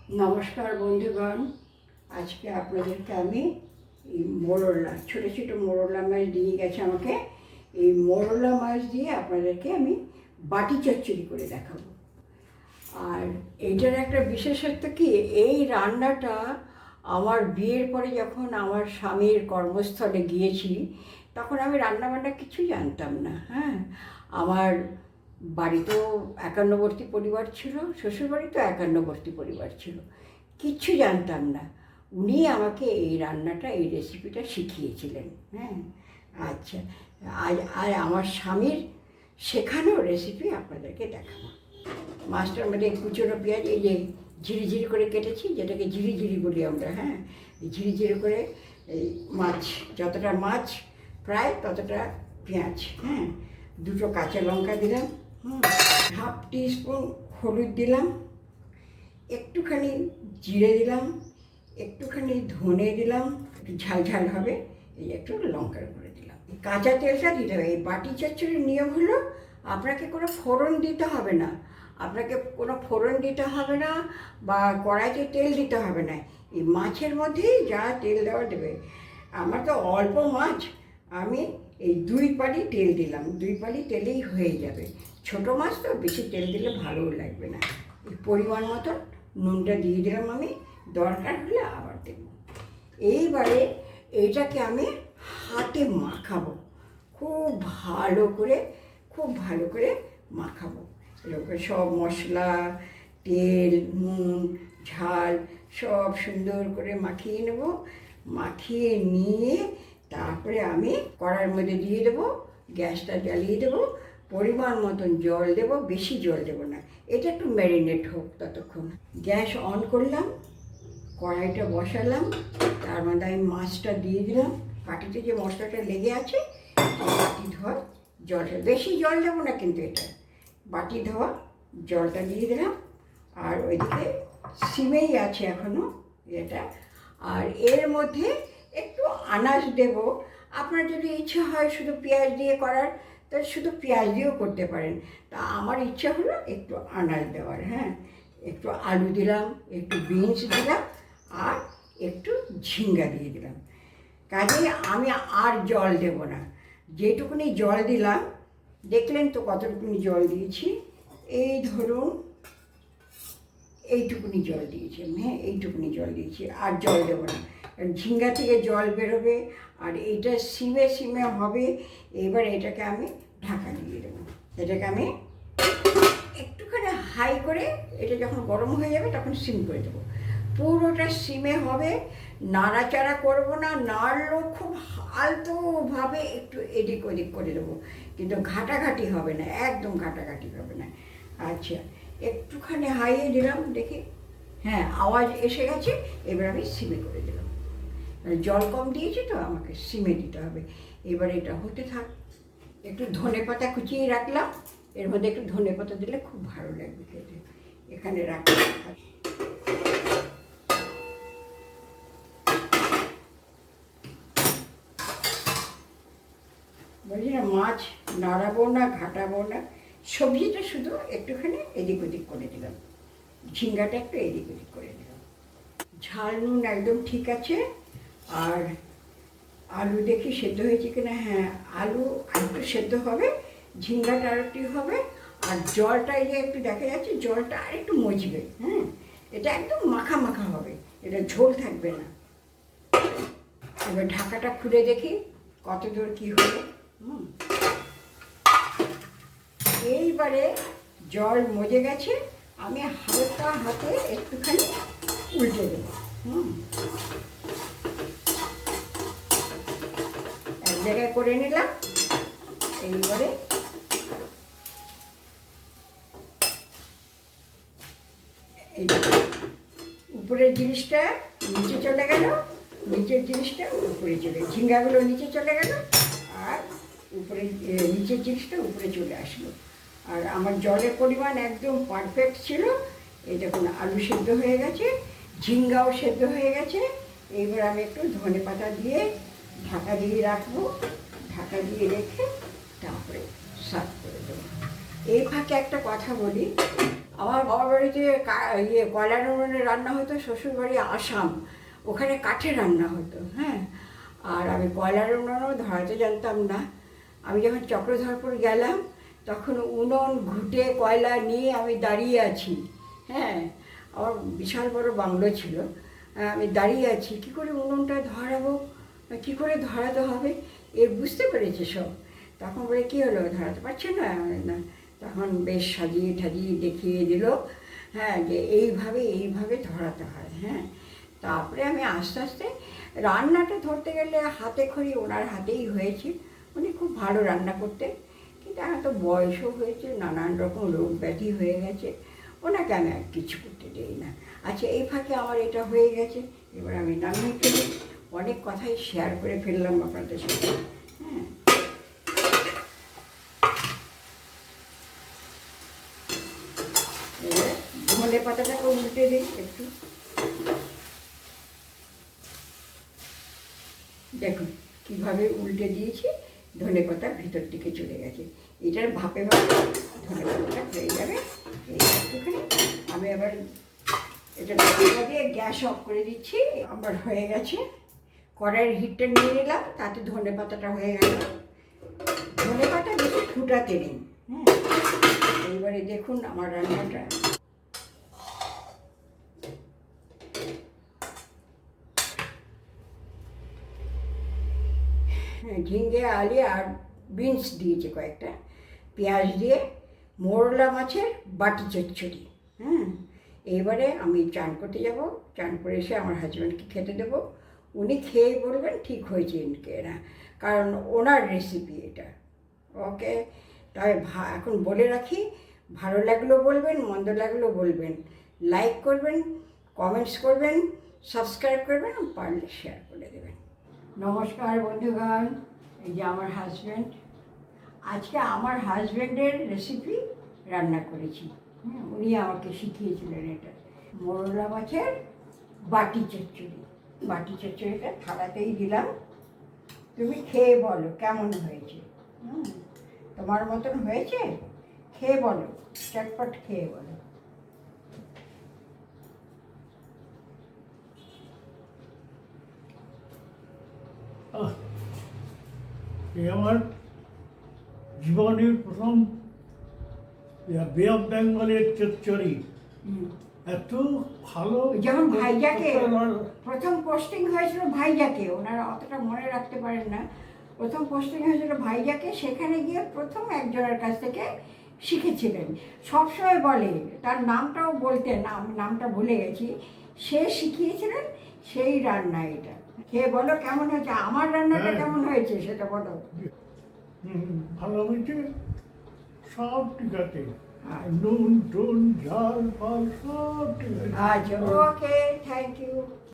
নমস্কার বন্ধুগণ, আজকে আপনাদেরকে আমি এই মোরলা ছোটো ছোটো মোরলা মাছ দিয়ে গেছে আমাকে। এই মোরলা মাছ দিয়ে আপনাদেরকে আমি বাটি চচ্চড়ি করে দেখাবো। আর এইটার একটা বিশেষত্ব কি, এই রান্নাটা আমার বিয়ের পরে যখন আমার স্বামীর কর্মস্থলে গিয়েছি তখন আমি রান্নাবান্না কিছু জানতাম না। হ্যাঁ, আমার বাড়িতেও একান্নবর্তী পরিবার ছিল, শ্বশুরবাড়িতেও একান্নবর্তী পরিবার ছিল, কিচ্ছু জানতাম না। উনি আমাকে এই রান্নাটা, এই রেসিপিটা শিখিয়েছিলেন। হ্যাঁ, আচ্ছা, আর আমার স্বামীর শেখানো রেসিপি আপনাদেরকে দেখাবো। মাছটার মধ্যে কুচনো পেঁয়াজ এই যে ঝিরি ঝিরি করে কেটেছি, যেটাকে ঝিরি ঝিরি বলি আমরা। হ্যাঁ, ঝিরি ঝিরি করে এই মাছ, যতটা মাছ প্রায় ততটা পেঁয়াজ। হ্যাঁ, দুটো কাঁচা লঙ্কা দিলাম, হাফ টিস্পুন হলুদ দিলাম, একটুখানি জিরে দিলাম, একটুখানি ধনে দিলাম, একটু ঝাল ঝাল হবে, এই একটু লঙ্কার গুঁড়ো দিলাম। কাঁচা তেলটা দিতে হবে। এই বাটি চচ্চড়ির নিয়ম হলো আপনাকে কোনো ফোড়ন দিতে হবে না, আপনাকে কোনো ফোড়ন দিতে হবে না বা কড়াইতে তেল দিতে হবে না। এই মাছের মধ্যেই যা তেল দেওয়া দেবে। আমার তো অল্প মাছ, আমি এই 2 পালি তেল দিলাম, 2 পালি তেলেই হয়ে যাবে। ছোটো মাছ তো বেশি তেল দিলে ভালোও লাগবে না। এই পরিমাণ মতন নুনটা দিয়ে দিলাম আমি, দরকার হলে আবার দেব। এইবারে এইটাকে আমি হাতে মাখাবো, খুব ভালো করে, খুব ভালো করে মাখাবো। এরকম সব মশলা, তেল, নুন, ঝাল সব সুন্দর করে মাখিয়ে নেব। মাখিয়ে নিয়ে তারপরে আমি কড়াইয়ের মধ্যে দিয়ে দেবো, গ্যাসটা জ্বালিয়ে দেবো, পরিমাণ মতন জল দেব, বেশি জল দেব না। এটা একটু ম্যারিনেট হোক ততক্ষণ। গ্যাস অন করলাম, কড়াইটা বসালাম, তার মধ্যে আমি মাছটা দিয়ে দিলাম। বাটিতে যে মশলাটা লেগে আছে, বাটি ধোয়া জলটা, বেশি জল দেবো না কিন্তু, এটা বাটি ধোয়া জলটা দিয়ে দিলাম। আর ওইদিকে সিমেই আছে এখনও এটা। আর এর মধ্যে একটু আনাজ দেব। আপনার যদি ইচ্ছা হয় শুধু পেঁয়াজ দিয়ে করার, তো শুধু পেঁয়াজ দিয়েও করতে পারেন। তা আমার ইচ্ছা হলো একটু আনাজ দেওয়ার। হ্যাঁ, একটু আলু দিলাম, একটু বিনস দিলাম, আর একটু ঝিঙ্গা দিয়ে দিলাম। কাজেই আমি আর জল দেব না। যেটুকুনি জল দিলাম, দেখলেন তো কতটুকুনি জল দিয়েছি। এই ধরুন এইটুকুনি জল দিয়েছি। হ্যাঁ, এইটুকুনি জল দিয়েছি, আর জল দেবো না। ঝিঙ্গা থেকে জল বেরোবে, আর এইটা সিমে সিমে হবে। এবার এটাকে আমি ঢাকা দিয়ে দেবো। এটাকে আমি একটুখানি হাই করে, এটা যখন গরম হয়ে যাবে তখন সিম করে দেবো। পুরোটা সিমে হবে, নাড়াচাড়া করবো না, নাড়লেও খুব আলতোভাবে একটু এদিক ওদিক করে দেবো, কিন্তু ঘাটাঘাটি হবে না, একদম ঘাটাঘাটি হবে না। আচ্ছা, একটুখানি হাইয়ে দিলাম, দেখি হ্যাঁ আওয়াজ এসে গেছে। এবার আমি সিমে করে দিলাম, জল কম দিয়েছি তো, আমাকে সিমে দিতে হবে। এবার এটা হতে থাক। একটু ধনেপাতা কুচিয়ে রাখলাম, এর মধ্যে একটু ধনেপাতা দিলে খুব ভালো লাগবে খেতে। এখানে রাখলাম। বলছি না, মাছ নাড়াবো না, ঘাটাবো না, সবজিটা শুধু একটুখানি এদিক ওদিক করে দিলাম, ঝিঙ্গাটা একটু এদিক ওদিক করে দিলাম। ঝাল নুন একদম ঠিক আছে। আর আলু দেখি সেদ্ধ হয়েছে কিনা। হ্যাঁ, আলু একটু সেদ্ধ হবে, ঝিঙ্গাটা আর একটু হবে, আর জলটা এই যে একটু দেখা যাচ্ছে, জলটা আর একটু মজবে। হ্যাঁ, এটা একদম মাখা মাখা হবে, এটা ঝোল থাকবে না। এবার ঢাকাটা খুলে দেখি কত দূর কী হলো। এইবারে জল মজে গেছে, আমি হালকা হাতে একটুখানি উল্টে দেবো। এক জায়গায় করে নিলাম। এইবারে এই উপরের জিনিসটা নিচে চলে গেল, নিচের জিনিসটা উপরে চলে, ঝিঙ্গাগুলো নিচে চলে গেল, আর উপরে নিচের জিনিসটা উপরে চলে আসলো। আর আমার জলের পরিমাণ একদম পারফেক্ট ছিল। এই দেখুন, আলু সেদ্ধ হয়ে গেছে, ঝিঙ্গাও সেদ্ধ হয়ে গেছে। এইবার আমি একটু ধনেপাতা দিয়ে ঢাকা দিয়ে রাখবো, ঢাকা দিয়ে রেখে তারপরে সার্ভ করে দেবো। এই ফাঁকে একটা কথা বলি, আমার বাবার বাড়িতে কয়লার উনুনে রান্না হতো, শ্বশুরবাড়ি আসাম, ওখানে কাঠে রান্না হতো, হ্যাঁ। আর আমি কয়লার উনুনও ধরাতে জানতাম না। আমি যখন চক্রধরপুর গেলাম তখন উনুন ঘুঁটে কয়লা নিয়ে আমি দাঁড়িয়ে আছি, হ্যাঁ। আমার বিশাল বড় বাংলো ছিল, আমি দাঁড়িয়ে আছি, কী করে উনুনটা ধরাবো, কী করে ধরাতে হবে, বুঝতে পেরেছে সব। তখন বলে কী হলো, ধরাতে পারছে না? না। তখন বেশ সাজিয়ে ঠাজিয়ে দেখিয়ে দিল, হ্যাঁ, যে এইভাবে এইভাবে ধরাতে হয়, হ্যাঁ। তারপরে আমি আস্তে আস্তে রান্নাটা ধরতে গেলে হাতে খড়ি ওনার হাতেই হয়েছে। উনি খুব ভালো রান্না করতেন, কিন্তু এখন তো বয়সও হয়েছে, নানান রকম রোগ ব্যাধি হয়ে গেছে, ওনাকে আমি আর কিছু করতে দিই না। আচ্ছা, এই ফাঁকে আমার এটা হয়ে গেছে, এবার আমি রান্না করি। অনেক কথাই শেয়ার করে ফেললাম আপনাদের সাথে, হ্যাঁ। এবার ধনে পাতাটাকে উল্টে দিই একটু, দেখুন কীভাবে উল্টে দিয়েছি, ধনে পাতা ভিতর দিকে চলে গেছে। এটার ভাপে ভাপে ধনে পাতাটা হয়ে যাবে। এই একটুখানি আমি আবার এটা ঢাকা দিয়ে গ্যাস অফ করে দিচ্ছি। আমার হয়ে গেছে, কড়াইয়ের হিটটা নিয়ে নিলাম, তাতে ধনে পাতাটা হয়ে গেল। ধনে পাতা বেশি ফুটাতে নেই, হ্যাঁ। এইবারে দেখুন আমার রান্নাটা। ঝিঙে আলু আর বিনস দিয়েছে কয়েকটা, পেঁয়াজ দিয়ে মোরলা মাছের বাটি চচ্চড়ি, হ্যাঁ। এইবারে আমি চান করতে যাব, চান করে এসে আমার হাজব্যান্ডকে খেতে দেবো। উনি খেয়ে বলবেন ঠিক হয়েছে না, কারণ ওনার রেসিপি এটা। ওকে, তবে এখন বলে রাখি, ভালো লাগলো বলবেন, মন্দ লাগলো বলবেন, লাইক করবেন, কমেন্টস করবেন, সাবস্ক্রাইব করবেন, পারলে শেয়ার করে দেবেন। নমস্কার বন্ধুগণ, এই যে আমার হাজব্যান্ড। আজকে আমার হাজব্যান্ডের রেসিপি রান্না করেছি, উনি আমাকে শিখিয়েছিলেন এটা। মোরলা মাছের বাটি চচ্চড়ি। বাটি চচ্চড়িটা থালাতেই দিলাম, তুমি খেয়ে বলো কেমন হয়েছে। তোমার মতন হয়েছে? খেয়ে বলো, চটপট খেয়ে বলো। আমার জীবনের প্রথম বে অফ বেঙ্গলের চচ্চড়ি, এত ভালো। যেমন ভাইজাকে প্রথম পোস্টিং হয়েছিল, ভাইজাকে ওনারা অতটা মনে রাখতে পারেন না, প্রথম পোস্টিং হয়েছিল ভাইজাকে, সেখানে গিয়ে প্রথম একজনের কাছ থেকে শিখেছিলেন। সবসময় বলে, তার নামটাও বলতেন, আমি নামটা ভুলে গেছি, সে শিখিয়েছিলেন সেই রান্না। এটা খেয়ে বলো কেমন হয়েছে, আমার রান্নাটা কেমন হয়েছে সেটা বলো। ভালো হয়েছে, সব ঠিক আছে, নুন টুন ঝাল ফল সব ঠিক আছে। আচ্ছা, ওকে, থ্যাংক ইউ।